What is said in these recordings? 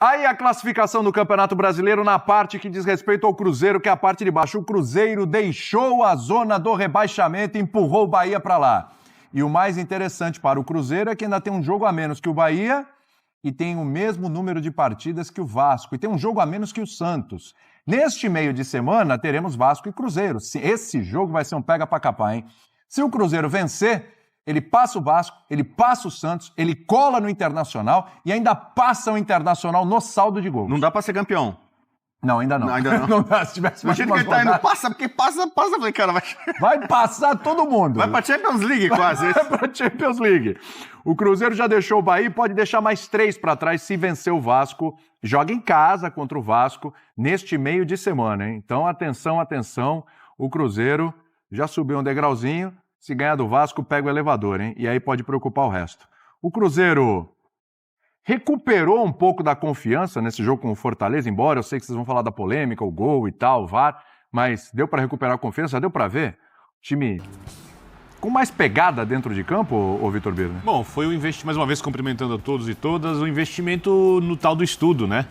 Aí a classificação do Campeonato Brasileiro na parte que diz respeito ao Cruzeiro, que é a parte de baixo. O Cruzeiro deixou a zona do rebaixamento e empurrou o Bahia para lá. E o mais interessante para o Cruzeiro é que ainda tem um jogo a menos que o Bahia e tem o mesmo número de partidas que o Vasco. E tem um jogo a menos que o Santos. Neste meio de semana, teremos Vasco e Cruzeiro. Esse jogo vai ser um pega para capar, hein? Se o Cruzeiro vencer, ele passa o Vasco, ele passa o Santos, ele cola no Internacional e ainda passa o Internacional no saldo de gols. Não dá pra ser campeão. Não, ainda não. Ainda não. Não dá, se tivesse Do jeito que ele tá indo, passa, porque passa, falei, cara, vai passar todo mundo. vai pra Champions League quase. Vai pra Champions League. O Cruzeiro já deixou o Bahia e pode deixar mais 3 para trás se vencer o Vasco. Joga em casa contra o Vasco neste meio de semana, hein? Então, atenção, atenção. O Cruzeiro já subiu um degrauzinho. Se ganhar do Vasco, pega o elevador, hein? E aí pode preocupar o resto. O Cruzeiro recuperou um pouco da confiança nesse jogo com o Fortaleza, embora eu sei que vocês vão falar da polêmica, o gol e tal, o VAR, mas deu para recuperar a confiança? Deu para ver? Time com mais pegada dentro de campo, ô Vitor Birner? Bom, foi um investimento, mais uma vez cumprimentando a todos e todas, um investimento no tal do estudo, né?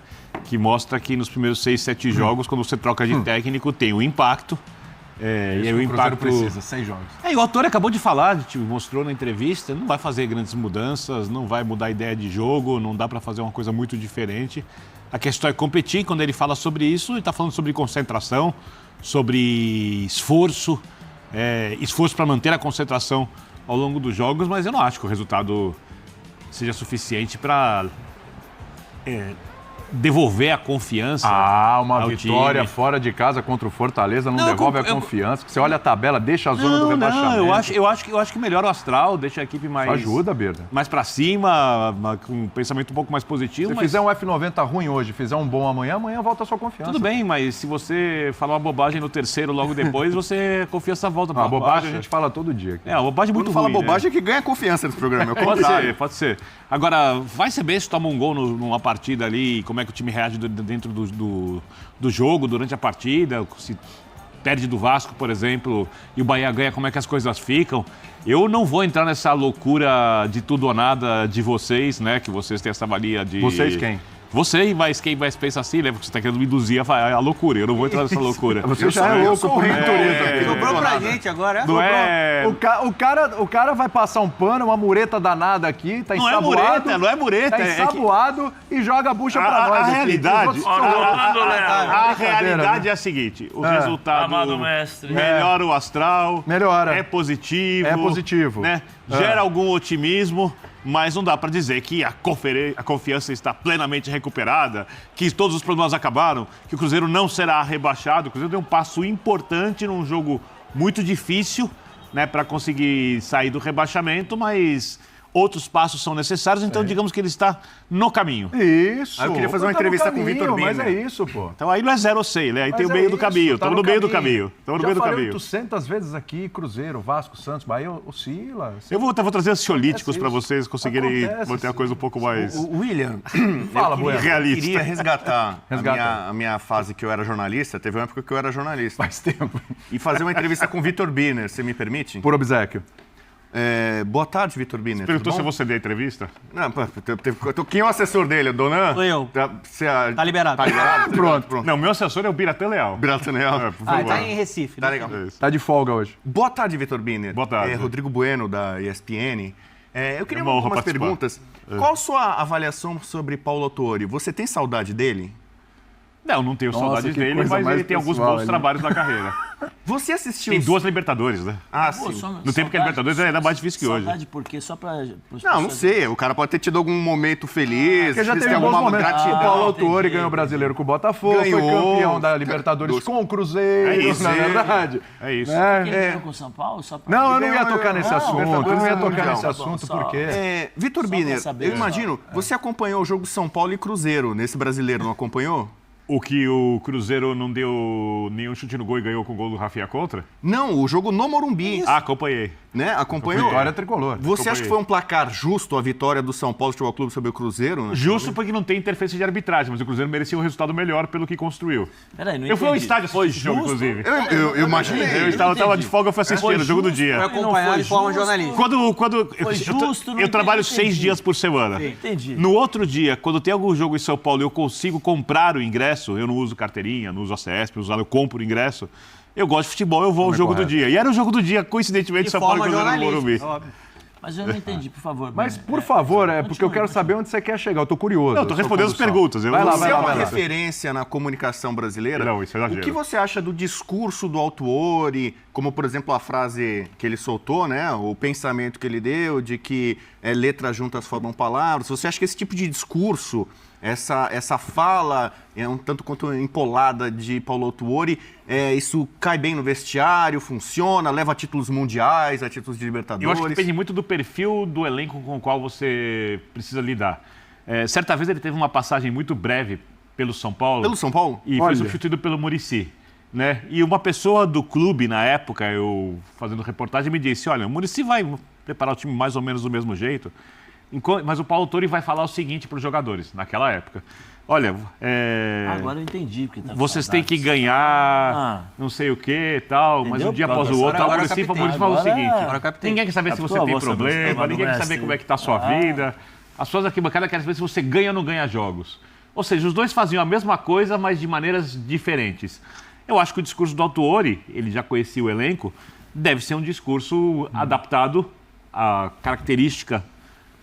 Que mostra que nos primeiros 6, 7 jogos, quando você troca de técnico, tem um impacto. E aí o impacto precisa, 6 jogos. E o autor acabou de falar, mostrou na entrevista, não vai fazer grandes mudanças, não vai mudar a ideia de jogo, não dá para fazer uma coisa muito diferente. A questão é competir. Quando ele fala sobre isso, ele está falando sobre concentração, sobre esforço, esforço para manter a concentração ao longo dos jogos, mas eu não acho que o resultado seja suficiente para devolver a confiança. Uma vitória time. Fora de casa contra o Fortaleza não devolve a confiança. Você olha a tabela, deixa a zona do rebaixamento. Eu acho que melhora o astral, deixa a equipe mais... Ajuda, Birda. Mais pra cima, com um pensamento um pouco mais positivo. Se fizer um F90 ruim hoje, fizer um bom amanhã volta a sua confiança. Tudo bem, mas se você falar uma bobagem no terceiro logo depois, a confiança volta pra bobagem. A gente fala todo dia aqui. A bobagem muito ruim. Quando fala bobagem é que ganha confiança nesse programa. Pode ser. Agora, vai saber se toma um gol numa partida ali, como é que o time reage dentro do jogo, durante a partida, se perde do Vasco, por exemplo, e o Bahia ganha, como é que as coisas ficam. Eu não vou entrar nessa loucura de tudo ou nada de vocês, né, que vocês têm essa valia de... Vocês quem? Você, mas quem vai pensar assim, né? Porque você está querendo me induzir a loucura. Eu não vou entrar nessa loucura. Você já é louco por natureza. Sobrou pra gente agora, Não é... O cara vai passar um pano, uma mureta danada aqui, tá ensaboado. Não é mureta. Tá ensaboado e joga a bucha pra nós. A realidade... A né? realidade é a seguinte. O resultado... Amado mestre. Melhora o astral. Melhora. É positivo. É positivo. Né? Gera algum otimismo. Mas não dá para dizer que a confiança está plenamente recuperada, que todos os problemas acabaram, que o Cruzeiro não será rebaixado. O Cruzeiro deu um passo importante num jogo muito difícil, né, para conseguir sair do rebaixamento, mas outros passos são necessários, então digamos que ele está no caminho. Isso. Aí eu queria fazer uma entrevista com o Vitor Birner. Mas é isso, pô. Então aí não é 0 ou 6, né? Aí tem o meio do caminho. Estamos no meio do caminho. Estamos no meio do caminho. 800 vezes aqui, Cruzeiro, Vasco, Santos, Bahia, oscila. Eu vou trazer ansiolíticos para vocês conseguirem manter a coisa um pouco mais... William, Fala, eu realista. queria resgatar a minha fase que eu era jornalista. Teve uma época que eu era jornalista. Faz tempo. E fazer uma entrevista com o Vitor Birner, você me permite? Por obséquio. Boa tarde, Vitor Birner. Perguntou se você deu a entrevista? Não, quem é o assessor dele? O Donan? Sou eu. Tá liberado. Tá liberado? Pronto. Não, meu assessor é o Biratan Leal. Biratan Leal. Por favor. Tá em Recife. Tá né? legal. Tá de folga hoje. Boa tarde, Vitor Birner. Boa tarde. Rodrigo Bueno, da ESPN. Eu queria uma honra algumas participar. perguntas. Qual a sua avaliação sobre Paulo Autuori? Você tem saudade dele? Não tenho Nossa, saudades que dele, coisa mas mais ele tem alguns pessoal, bons ele. trabalhos na carreira. Você assistiu... Tem 2 Libertadores, né? Ah, sim. No tempo que a Libertadores era ainda mais difícil que hoje. Saudade porque só pra... Não sei. O cara pode ter tido algum momento feliz. Porque já vocês teve têm bons alguma momentos. gratidão. O Paulo Autuori entendi. ganhou o Brasileiro com o Botafogo, Ganhou. foi campeão da Libertadores com o Cruzeiro, É isso, não é verdade? É isso. Quem ganhou com o São Paulo? Só pra... Não, eu não ia tocar nesse assunto. Eu não ia tocar nesse Tá bom, assunto só- porque... Vitor Só pra Birner, saber, eu imagino, você acompanhou o jogo São Paulo e Cruzeiro nesse brasileiro, não acompanhou? O que o Cruzeiro não deu nenhum chute no gol e ganhou com o gol do Rafinha contra? Não, o jogo no Morumbi. Ah, acompanhei. né? Acompanhou? Vitória tricolor. Você acha que foi um placar justo a vitória do São Paulo Futebol Clube sobre o Cruzeiro? Né? Justo porque não tem interferência de arbitragem, mas o Cruzeiro merecia um resultado melhor pelo que construiu. Peraí, não Eu fui ao entendi. estádio assistir esse jogo, justo? inclusive. Eu imaginei. Eu estava de folga, eu fui assistir o jogo do dia. Foi acompanhar de forma jornalística. Eu trabalho 6 dias por semana. Entendi. No outro dia, quando tem algum jogo em São Paulo e eu consigo comprar o ingresso, eu não uso carteirinha, não uso ACESP, eu compro o ingresso, eu gosto de futebol, eu vou ao jogo do dia. E era o jogo do dia, coincidentemente, De São Paulo e forma Cruzeiro no Morumbi. jornalística. Mas eu não entendi, por favor. Mas, Bruno. por favor, porque eu quero saber onde você quer chegar. Eu tô curioso. Não, eu tô respondendo as perguntas. Vai lá, Você vai é lá, uma vai lá. referência na comunicação brasileira. Não, isso é exagero. O que você acha do discurso do Autuori, como, por exemplo, a frase que ele soltou, né? O pensamento que ele deu de que letras juntas formam palavras. Você acha que esse tipo de discurso, essa fala um tanto quanto empolada de Paulo Autuori, isso cai bem no vestiário, funciona, leva a títulos mundiais, a títulos de Libertadores? Eu acho que depende muito do perfil do elenco com o qual você precisa lidar. Certa vez ele teve uma passagem muito breve pelo São Paulo. Pelo São Paulo? E foi substituído pelo Muricy. Né? E uma pessoa do clube, na época, eu fazendo reportagem, me disse, olha, o Muricy vai preparar o time mais ou menos do mesmo jeito, mas o Paulo Autuori vai falar o seguinte para os jogadores, naquela época. Olha, Agora eu entendi o que tá vocês falando. têm que ganhar não sei o que e tal, mas um dia após o outro, o Muricy fala o seguinte, ninguém quer saber se você tem problema, ninguém quer saber como é que está a sua vida, as pessoas aqui bancada querem saber se você ganha ou não ganha jogos. Ou seja, os dois faziam a mesma coisa, mas de maneiras diferentes. Eu acho que o discurso do Autuori, ele já conhecia o elenco, deve ser um discurso adaptado à característica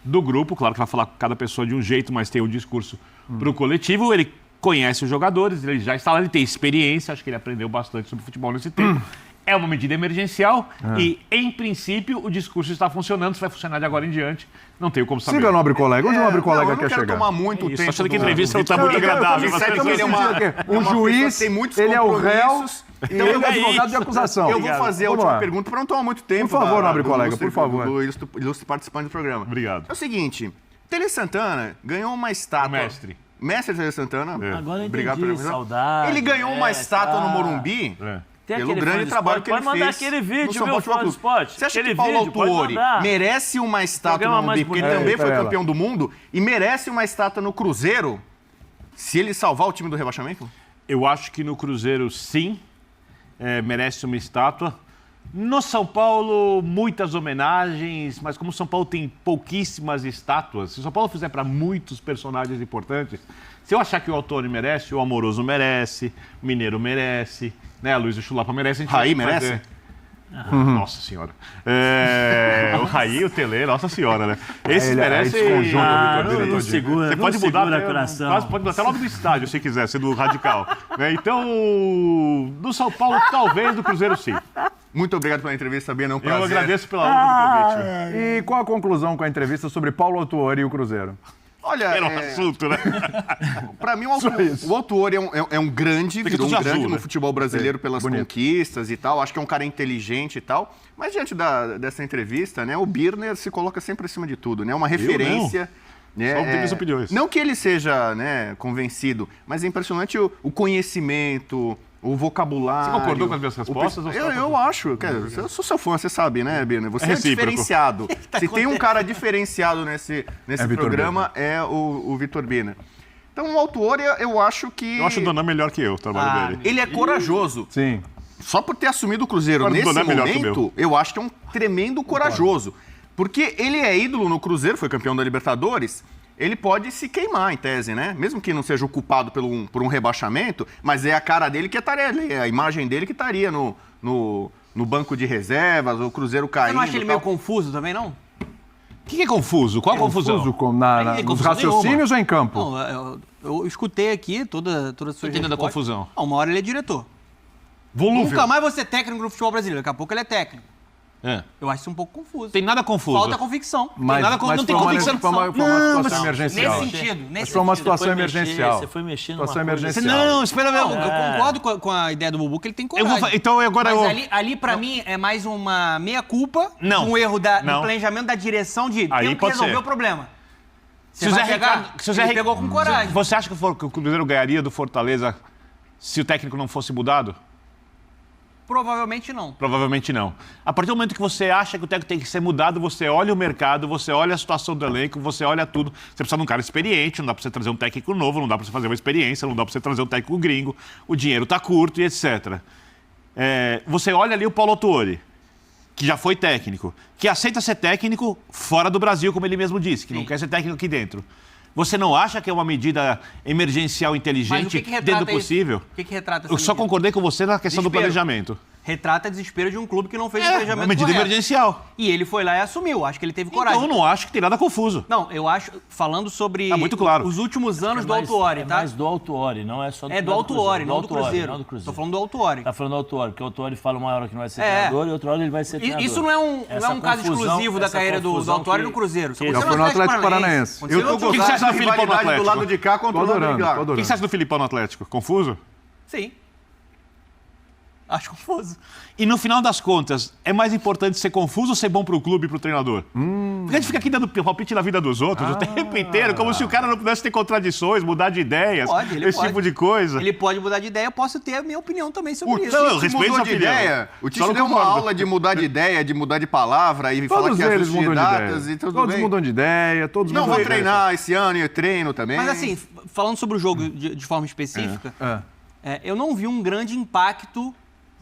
do grupo. Claro que vai falar com cada pessoa de um jeito, mas tem um discurso para o coletivo. Ele conhece os jogadores, ele já está lá, ele tem experiência, acho que ele aprendeu bastante sobre futebol nesse tempo. É uma medida emergencial e, em princípio, o discurso está funcionando. Se vai funcionar de agora em diante, não tenho como saber. Siga, nobre colega. Onde o nobre colega quer chegar? Eu não quero tomar muito tempo. Achando que a entrevista não está muito agradável. Você sabe que ele é Um juiz, tem muitos ele é o réu compromissos. e ele é o advogado de acusação. Eu vou fazer a Vamos última lá. pergunta para não tomar muito tempo. Por favor, nobre do colega, ilustre- por favor. Do ilustre participante do programa. Obrigado. É o seguinte, Tele Santana ganhou uma estátua. Mestre. Mestre Tele Santana. Agora eu Obrigado entendi, pela visão. saudade. Ele ganhou uma estátua no Morumbi. Tem Pelo aquele grande fã do trabalho esporte, que ele pode mandar fez aquele no vídeo, São viu, Paulo fã do Futebol Clube. esporte. Você acha Aquele que Paulo vídeo, pode Autuori mandar. merece uma estátua no Programa Morumbi, mais porque ele bonito. também foi Pera ela. campeão do mundo, e merece uma estátua no Cruzeiro se ele salvar o time do rebaixamento? Eu acho que no Cruzeiro, sim, merece uma estátua. No São Paulo, muitas homenagens, mas como o São Paulo tem pouquíssimas estátuas, se o São Paulo fizer para muitos personagens importantes, se eu achar que o Autuori merece, o Amoroso merece, o Mineiro merece, né, a Luiz Chulapa merece, a gente Raí vai merece? fazer. Nossa Senhora. O Raí, o Tele, Nossa Senhora, né? Esses merecem... Não segura, Você não pode mudar segura até, coração. quase pode mudar até o nome do estádio, se quiser, sendo radical. Né? Então, do São Paulo, talvez, do Cruzeiro, sim. Muito obrigado pela entrevista, Bia. É um Eu prazer. agradeço pela honra do convite. E qual a conclusão com a entrevista sobre Paulo Autuori e o Cruzeiro? Olha, Era um assunto, né? pra mim, o Autuori é um grande, Tem que virou um tudo grande azul, no né? futebol brasileiro pelas bonito. conquistas e tal. Acho que é um cara inteligente e tal. Mas diante dessa entrevista, né, o Birner se coloca sempre acima de tudo, né? Uma referência. Né, Só tenho minhas opiniões. Não que ele seja, né, convencido, mas é impressionante o conhecimento, o vocabulário. Você concordou com as minhas respostas? Ou você tá- Eu acho. Eu sou seu fã, você sabe, né, Birner? Você é recíproco. diferenciado. Se tem um cara diferenciado nesse Vitor programa, é o Vitor Birner. Então, o Autuori, eu acho que... Eu acho o Donan melhor que eu, o trabalho dele. Ele é corajoso. Sim. Só por ter assumido o Cruzeiro Agora, o nesse Donan é melhor que o momento, eu acho que é um tremendo corajoso. Porque ele é ídolo no Cruzeiro, foi campeão da Libertadores, ele pode se queimar, em tese, né? Mesmo que não seja o culpado por um rebaixamento, mas é a cara dele que estaria ali, é a imagem dele que estaria no banco de reservas, o Cruzeiro caindo. Você não acha ele e meio tal. confuso também, não? O que é confuso? Qual a confusão? Confuso Não tem nos confusão raciocínios ou em campo? Não, eu escutei aqui toda a sua entendendo a confusão. Não, uma hora ele é diretor. Volúvel. Nunca mais você é técnico no futebol brasileiro. Daqui a pouco ele é técnico. É. Eu acho isso um pouco confuso. Tem nada confuso. Falta convicção. Mas, nada com- não tem convicção. Foi uma situação emergencial. Nesse sentido. Mas foi uma situação emergencial. Você foi mexer numa Situação coisa. emergencial. Não, espera Não, ver. eu concordo com a ideia do Bubu que ele tem coragem. Então agora Mas eu... ali pra mim, é mais uma meia-culpa, Não. um erro Não. do planejamento da direção de Aí temos que pode resolver ser. o problema. Se o Zé Ricardo... Ele pegou com coragem. Você acha que o Cruzeiro ganharia do Fortaleza se o técnico não fosse mudado? Provavelmente não. Provavelmente não. A partir do momento que você acha que o técnico tem que ser mudado, você olha o mercado, você olha a situação do elenco, você olha tudo. Você precisa de um cara experiente, não dá para você trazer um técnico novo, não dá para você fazer uma experiência, não dá para você trazer um técnico gringo, o dinheiro está curto e etc. Você olha ali o Paulo Autuori, que já foi técnico, que aceita ser técnico fora do Brasil, como ele mesmo disse, que não quer ser técnico aqui dentro. Você não acha que é uma medida emergencial inteligente dentro do possível? O que retrata essa Eu só medida? concordei com você na questão do Desespero. planejamento. Retrata desespero de um clube que não fez o planejamento uma medida correto. emergencial. E ele foi lá e assumiu. Acho que ele teve coragem. Então eu não acho que tem nada confuso. Não, eu acho, falando sobre Tá muito claro. os últimos anos do Autuori, tá? mais do Autuori, não é só do É do Autuori, não do Cruzeiro. Não do Cruzeiro. Tô falando do Autuori. Tá falando do Autuori, porque o Autuori fala uma hora que não vai ser treinador e outra hora ele vai ser treinador. Isso não é um caso exclusivo da carreira do Autuori no Cruzeiro. Isso Já aconteceu foi no Atlético Paranaense. Eu tô que você gostando acha da do Filipão no rivalidade do Atlético? lado de cá contra o lado de lá. O que você acha do Filipão no Atlético? Confuso? Sim. Acho confuso. E no final das contas, é mais importante ser confuso ou ser bom pro clube e pro treinador? Porque a gente fica aqui dando palpite na vida dos outros o tempo inteiro, como se o cara não pudesse ter contradições, mudar de ideias, Ele esse pode. tipo de coisa. Ele pode mudar de ideia, eu posso ter a minha opinião também sobre isso. Não, eu respeito Mudou sua de opinião. ideia. O Só Tite não deu uma concordo. aula de mudar de ideia, de mudar de palavra e falar Todos que eles ajuste mudam de datas ideia. e tudo Todos bem. mudam de ideia, todos Não, mudam vou de ideia. treinar esse ano e eu treino também. Mas assim, falando sobre o jogo de forma específica, eu não vi um grande impacto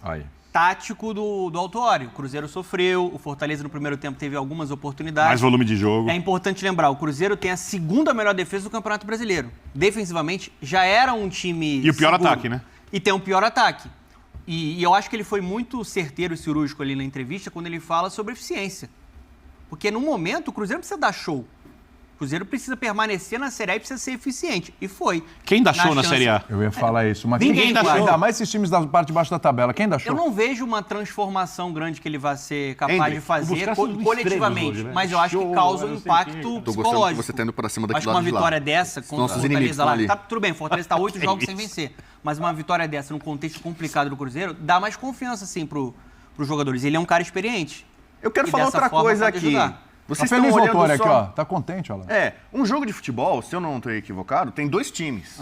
Aí. tático do Autuori. O Cruzeiro sofreu, o Fortaleza no primeiro tempo teve algumas oportunidades. Mais volume de jogo. É importante lembrar, o Cruzeiro tem a segunda melhor defesa do Campeonato Brasileiro. Defensivamente, já era um time E o pior seguro. ataque, né? E tem um pior ataque. E eu acho que ele foi muito certeiro e cirúrgico ali na entrevista quando ele fala sobre eficiência. Porque no momento o Cruzeiro precisa dar show. O Cruzeiro precisa permanecer na Série A e precisa ser eficiente. E foi. Quem dá show na chance- Série A? Eu ia falar isso. Mas Ninguém dá show. Ainda mais esses times da parte de baixo da tabela. Quem dá show? Eu não vejo uma transformação grande que ele vai ser capaz Hendrick, de fazer buscar esses coletivamente, extremos hoje, né? mas eu acho que Show, causa um não sei o quê. impacto Tô gostando que psicológico. você tá indo pra cima daqui Acho do que uma lado de lá. vitória dessa contra o nossos inimigos Fortaleza lá, estão ali. tá tudo bem, o Fortaleza tá 8 jogos sem vencer, mas uma vitória dessa num contexto complicado do Cruzeiro dá mais confiança assim pros jogadores. Ele é um cara experiente. Eu quero E falar dessa outra forma coisa pode aqui. ajudar. Vocês Tá estão feliz o olhando Autuori só... aqui, ó. Tá contente, olha lá. Um jogo de futebol, se eu não estou equivocado, tem dois times.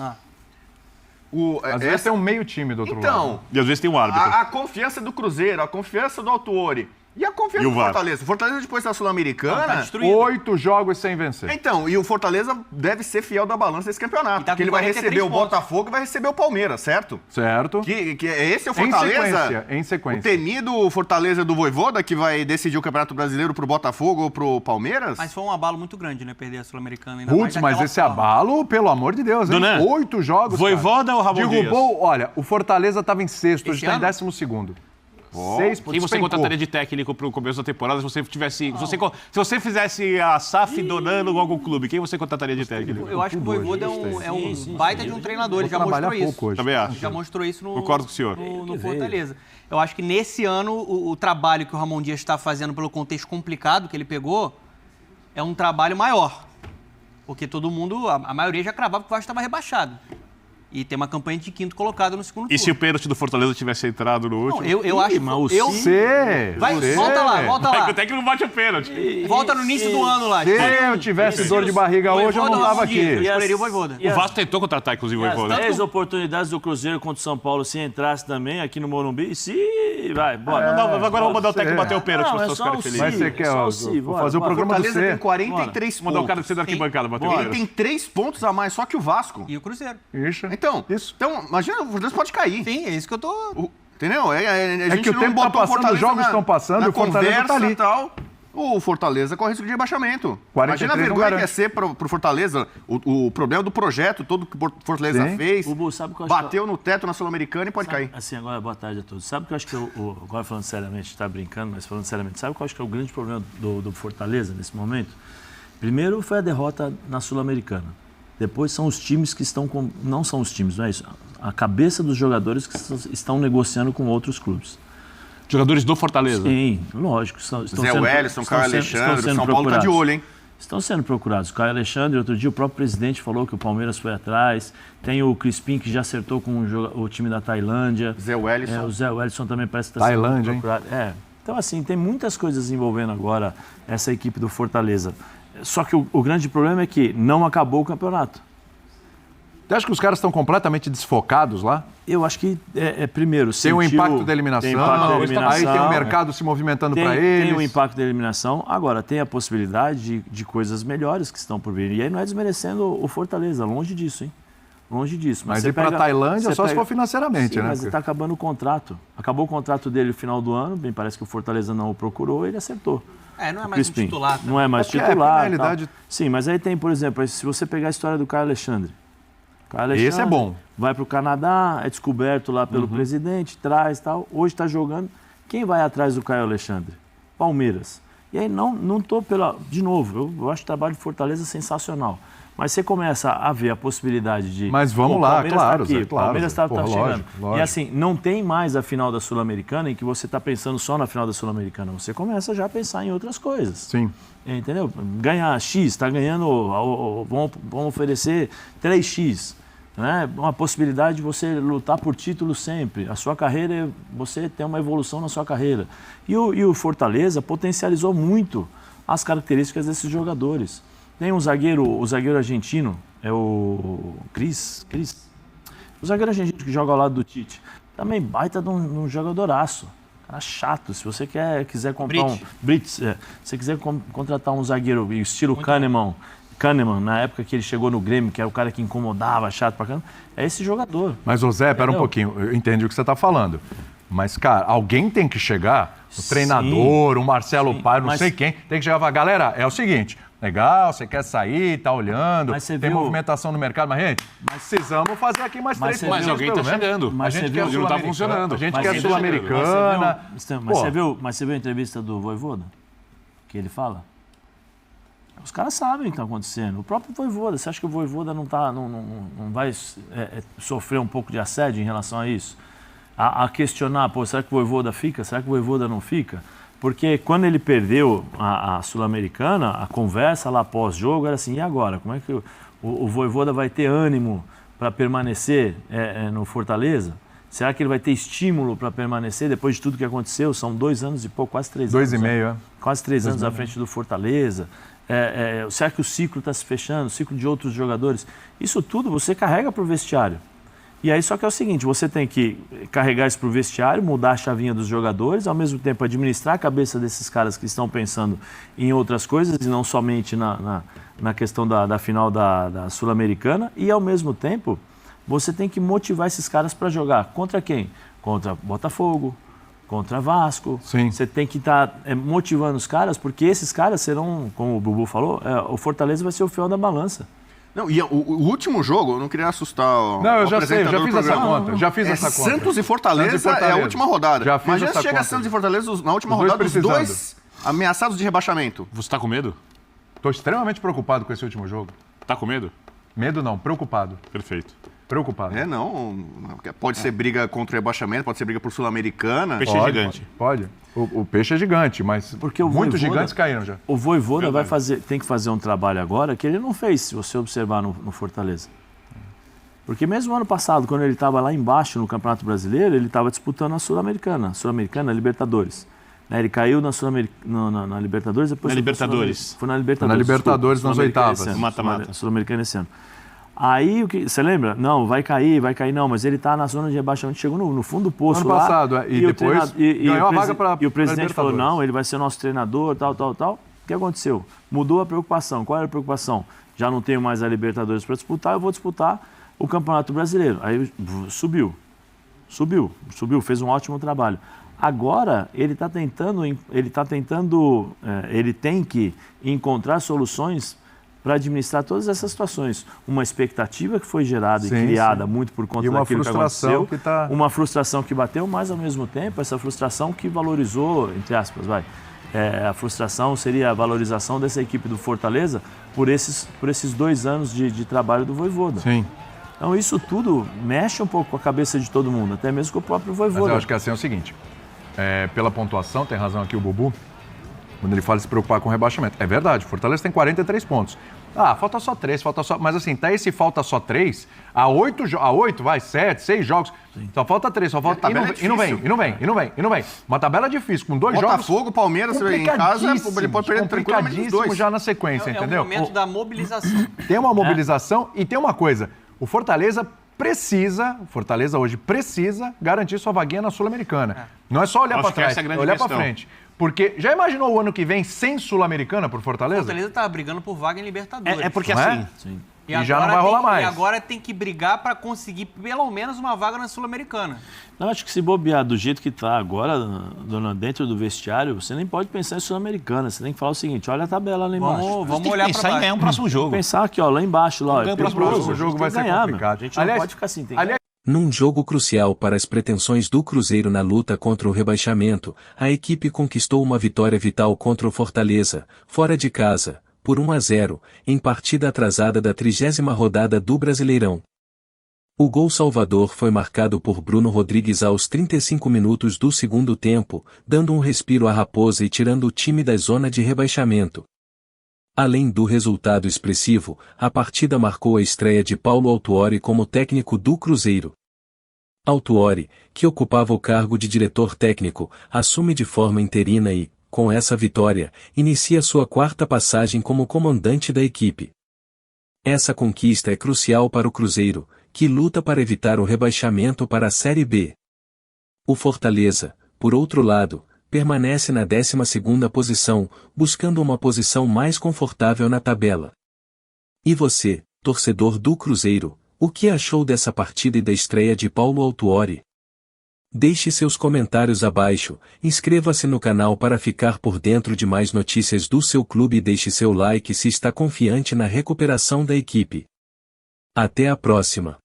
Às vezes tem um meio time do outro lado. Então, E às vezes tem um árbitro. a confiança do Cruzeiro, a confiança do Autuori e a confiança E o do VAR? Fortaleza. O Fortaleza depois da Sul-Americana... Tá destruído. 8 jogos sem vencer. Então, e o Fortaleza deve ser fiel da balança desse campeonato. E tá porque com ele vai 43 receber o pontos. Botafogo e vai receber o Palmeiras, certo? Certo? Que esse é o Em Fortaleza? sequência, em sequência. O temido Fortaleza do Vojvoda que vai decidir o Campeonato Brasileiro pro Botafogo ou pro Palmeiras? Mas foi um abalo muito grande, né, perder a Sul-Americana. ainda mais Putz, mas daquela esse forma. abalo, pelo amor de Deus, hein? Donan, 8 jogos, Voivoda cara. ou Ramon Derrubou, olha, o Fortaleza estava em sexto, hoje Esse está em ano? 12º. Quem você contrataria de técnico pro começo da temporada se você tivesse. Se você fizesse a SAF donando algum clube, quem você contrataria de técnico? Eu acho que o Voivoda é um baita de um treinador, ele já trabalhar mostrou isso. pouco hoje. Também acho. Já mostrou isso Concordo com o senhor. no Fortaleza. Eu acho que nesse ano, o trabalho que o Ramon Dias está fazendo pelo contexto complicado que ele pegou, é um trabalho maior. Porque todo mundo, a maioria já cravava que o Vasco estava rebaixado. E tem uma campanha de quinto colocado no segundo E se o turno. pênalti do Fortaleza tivesse entrado no último? Não, eu acho... mas o eu, Você! volta lá, volta É lá. que o técnico não bate o pênalti. Volta no início do ano lá. Se eu tivesse dor de barriga hoje, eu não Voivoda, tava Ramon Dias, Eu aqui. escolheria o Voivoda. O Vasco tentou contratar, inclusive, o As Voivoda. 10 oportunidades do Cruzeiro contra o São Paulo, se entrasse também aqui no Morumbi, se vai, bora. Não, agora vamos mandar o técnico ser. bater o pênalti Não, para é os só caras o felizes. Mas você quer, Só ó, o Si, vou bora, fazer o bora. programa do Fortaleza C. tem 43 pontos. Mandar o cara do C da arquibancada bater o Ele pênalti. tem 3 pontos a mais só que o Vasco. E o Cruzeiro. Isso. Então, Isso. imagina, o Fortaleza pode cair. Sim, é isso que eu tô... Entendeu? A gente que o não tempo tá botou o passando, Fortaleza os jogos na- estão passando na e o Fortaleza tá conversa ali. e tal. O Fortaleza corre risco de rebaixamento. 43 Imagina a não vergonha que garante. ia ser pro Fortaleza. O problema do projeto todo que o Fortaleza Sim. fez. Bubu, sabe o que eu acho que- Bateu no teto na Sul-Americana e pode cair. Assim, agora, boa tarde a todos. Sabe o que eu acho que agora falando seriamente, tá brincando, mas falando seriamente, sabe o que eu acho que é o grande problema do Fortaleza nesse momento? Primeiro foi a derrota na Sul-Americana. Depois são os times que estão com... Não são os times, não é isso. A cabeça dos jogadores que estão negociando com outros clubes. Jogadores do Fortaleza. Sim, lógico. Estão Zé sendo- Wellison, estão Caio sendo- Alexandre, estão o São sendo Paulo tá de procurados. olho, hein? Estão sendo procurados. O Caio Alexandre, outro dia o próprio presidente falou que o Palmeiras foi atrás. Tem o Crispim, que já acertou com o time da Tailândia. Zé Wellison. O Zé Wellison também parece que está Tailândia, sendo procurado. Então, assim, tem muitas coisas envolvendo agora essa equipe do Fortaleza. Só que o grande problema é que não acabou o campeonato. Você acha que os caras estão completamente desfocados lá? Eu acho que, primeiro, Tem o impacto da eliminação, aí tem o mercado se movimentando para eles. Tem o impacto da eliminação, agora tem a possibilidade de coisas melhores que estão por vir. E aí não é desmerecendo o Fortaleza, longe disso, hein? Longe disso. Mas ir para a Tailândia só se for financeiramente, sim, né? Mas está acabando o contrato. Acabou o contrato dele no final do ano, bem, parece que o Fortaleza não o procurou, ele acertou. Não é mais um titular. Não é mais titular. Na realidade... Sim, mas aí tem, por exemplo, se você pegar a história do Caio Alexandre. Esse é bom. Vai para o Canadá, é descoberto lá pelo presidente, traz tal. Hoje está jogando. Quem vai atrás do Caio Alexandre? Palmeiras. E aí não estou pela... De novo, eu acho o trabalho de Fortaleza sensacional. Mas você começa a ver a possibilidade de... Mas vamos lá, claro. Tá aqui, claro. Palmeiras está chegando. Lógico. E assim, não tem mais a final da Sul-Americana em que você está pensando só na final da Sul-Americana. Você começa já a pensar em outras coisas. Sim. Entendeu? Ganhar X, está ganhando... Vão oferecer 3X. Né? Uma possibilidade de você lutar por título sempre. A sua carreira, você tem uma evolução na sua carreira. E o Fortaleza potencializou muito as características desses jogadores. Tem o zagueiro argentino, é o Cris. O zagueiro argentino que joga ao lado do Tite. Também baita de um jogadoraço. Cara chato. Se você quiser comprar se você quiser contratar um zagueiro estilo Kahneman, na época que ele chegou no Grêmio, que era o cara que incomodava, chato pra caramba, é esse jogador. Mas, ô Zé, pera um pouquinho, eu entendi o que você está falando. Mas, cara, alguém tem que chegar, o treinador, o Marcelo Paes, não sei quem, tem que chegar e falar, galera, é o seguinte, legal, você quer sair, tá olhando, tem movimentação no mercado, mas, gente, precisamos fazer aqui mais 3 Mas alguém está chegando. A gente quer não está funcionando. A gente quer Sul-Americana. Mas você viu a entrevista do Vojvoda? Que ele fala? Os caras sabem o que está acontecendo. O próprio Vojvoda, você acha que o Vojvoda não vai sofrer um pouco de assédio em relação a isso? A questionar, será que o Vojvoda fica? Será que o Vojvoda não fica? Porque quando ele perdeu a Sul-Americana, a conversa lá pós-jogo era assim, e agora? Como é que o Vojvoda vai ter ânimo para permanecer no Fortaleza? Será que ele vai ter estímulo para permanecer depois de tudo que aconteceu? São 2 anos e pouco, quase 3 anos. 2,5, Quase 3 anos à frente do Fortaleza. Será que o ciclo está se fechando? O ciclo de outros jogadores? Isso tudo você carrega para o vestiário. E aí só que é o seguinte, você tem que carregar isso para o vestiário, mudar a chavinha dos jogadores, ao mesmo tempo administrar a cabeça desses caras que estão pensando em outras coisas e não somente na questão da final da Sul-Americana, e ao mesmo tempo você tem que motivar esses caras para jogar. Contra quem? Contra Botafogo, contra Vasco. Sim. Você tem que estar motivando os caras, porque esses caras serão, como o Bubu falou, o Fortaleza vai ser o fiel da balança. Não, e o último jogo, eu não queria assustar o Não, eu já sei, já fiz essa programa. conta. Já fiz essa conta. Santos e Fortaleza é a última rodada. Já fiz Imagina essa se chega conta. Santos e Fortaleza na última Os dois rodada, os precisando. dois ameaçados de rebaixamento. Você está com medo? Estou extremamente preocupado com esse último jogo. Tá com medo? Medo não, preocupado. Perfeito. Preocupado. Pode ser briga contra o rebaixamento, pode ser briga por Sul-Americana. Peixe é gigante. Pode. O peixe é gigante, mas Porque o muitos Vojvoda- gigantes caíram já. O Vojvoda tem que fazer um trabalho agora que ele não fez, se você observar no Fortaleza. Porque mesmo ano passado, quando ele estava lá embaixo no Campeonato Brasileiro, ele estava disputando a Sul-Americana, a Libertadores. Né, ele caiu na Libertadores, depois... Na Libertadores. Foi na Libertadores. Na Libertadores, desculpa, nas Sul-Americana oitavas. esse ano, Mata-mata. Sul-Americana esse ano. Aí, você lembra? Não, vai cair, não, mas ele está na zona de rebaixamento, chegou no fundo do poço Ano lá. passado, e depois ganhou a vaga para E o presidente pra falou, Libertadores. não, ele vai ser nosso treinador, tal. O que aconteceu? Mudou a preocupação. Qual era a preocupação? Já não tenho mais a Libertadores para disputar, eu vou disputar o Campeonato Brasileiro. Aí subiu, fez um ótimo trabalho. Agora, ele tem que encontrar soluções para administrar todas essas situações. Uma expectativa que foi gerada e criada muito por conta daquilo que aconteceu. Uma frustração que bateu, mas ao mesmo tempo, essa frustração que valorizou, entre aspas, a frustração seria a valorização dessa equipe do Fortaleza por esses 2 anos de trabalho do Vojvoda. Sim. Então isso tudo mexe um pouco com a cabeça de todo mundo, até mesmo com o próprio Vojvoda. Mas eu acho que assim é o seguinte, pela pontuação, tem razão aqui o Bubu, quando ele fala de se preocupar com o rebaixamento. É verdade, Fortaleza tem 43 pontos. Falta só 3, mas assim, tá esse falta só 3, a 8, 7, 6 jogos, só falta 3, só falta... E não vem. Uma tabela difícil, com 2 jogos... Botafogo, Palmeiras, em casa, ele pode perder tranquilamente os 2. Já na sequência, entendeu? É o momento da mobilização. Tem uma mobilização e tem uma coisa, o Fortaleza o Fortaleza hoje precisa garantir sua vaguinha na Sul-Americana. Não é só olhar Acho para que trás, essa é a é grande olhar para questão. frente. Porque já imaginou o ano que vem sem Sul-Americana por Fortaleza? Fortaleza tá brigando por vaga em Libertadores. É porque Não é? assim, Sim. E já não vai rolar mais. E agora tem que brigar para conseguir pelo menos uma vaga na Sul-Americana. Eu acho que se bobear do jeito que está agora, dona, dentro do vestiário, você nem pode pensar em Sul-Americana. Você tem que falar o seguinte, olha a tabela lá embaixo. Vamos tem que olhar para pensar em baixo. ganhar um próximo jogo. Pensar aqui, ó, lá embaixo, lá. Ganha o perigoso. próximo jogo A gente vai tem ser que ganhar, complicado. meu. A gente não Aliás- pode ficar assim. Tem que aliás, Num jogo crucial para as pretensões do Cruzeiro na luta contra o rebaixamento, a equipe conquistou uma vitória vital contra o Fortaleza, fora de casa, por 1-0, em partida atrasada da 30ª rodada do Brasileirão. O gol salvador foi marcado por Bruno Rodrigues aos 35 minutos do segundo tempo, dando um respiro à Raposa e tirando o time da zona de rebaixamento. Além do resultado expressivo, a partida marcou a estreia de Paulo Autuori como técnico do Cruzeiro. Autuori, que ocupava o cargo de diretor técnico, assume de forma interina e, com essa vitória, inicia sua 4ª passagem como comandante da equipe. Essa conquista é crucial para o Cruzeiro, que luta para evitar o rebaixamento para a Série B. O Fortaleza, por outro lado, permanece na 12ª posição, buscando uma posição mais confortável na tabela. E você, torcedor do Cruzeiro, o que achou dessa partida e da estreia de Paulo Autuori? Deixe seus comentários abaixo, inscreva-se no canal para ficar por dentro de mais notícias do seu clube e deixe seu like se está confiante na recuperação da equipe. Até a próxima!